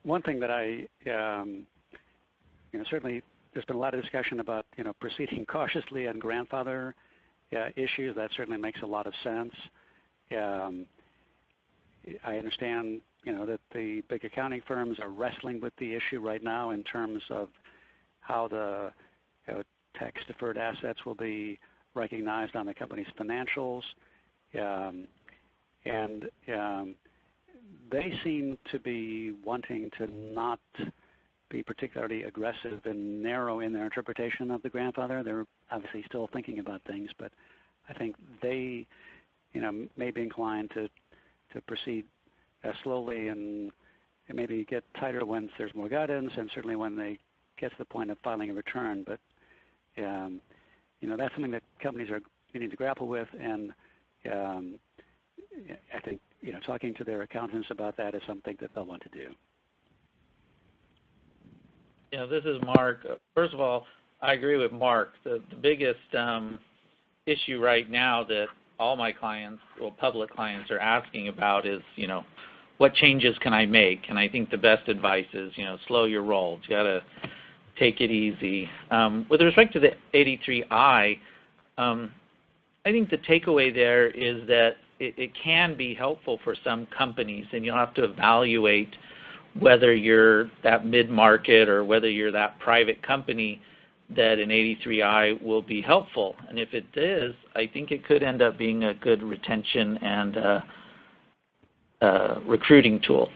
one thing that certainly there's been a lot of discussion about, proceeding cautiously on grandfather issues. That certainly makes a lot of sense. I understand, that the big accounting firms are wrestling with the issue right now in terms of how the tax-deferred assets will be recognized on the company's financials. And they seem to be wanting to not be particularly aggressive and narrow in their interpretation of the grandfather. They're obviously still thinking about things, but I think they, may be inclined to proceed slowly and maybe get tighter once there's more guidance, and certainly when they get to the point of filing a return. But that's something that companies are needing to grapple with, and I think talking to their accountants about that is something that they'll want to do. This is Mark. First of all, I agree with Mark. The biggest issue right now that all my clients, public clients, are asking about is, what changes can I make? And I think the best advice is, slow your roll. You got to take it easy. With respect to the 83I, I think the takeaway there is that it can be helpful for some companies, and you'll have to evaluate whether you're that mid-market or whether you're that private company that an 83I will be helpful. And if it is, I think it could end up being a good retention and recruiting tool.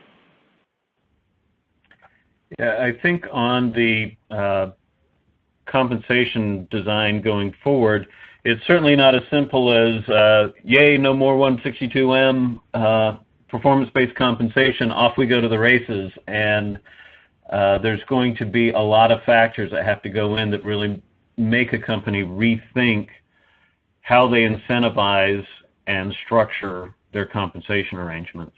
Yeah, I think on the compensation design going forward, it's certainly not as simple as, yay, no more 162M, performance-based compensation, off we go to the races. And there's going to be a lot of factors that have to go in that really make a company rethink how they incentivize and structure their compensation arrangements.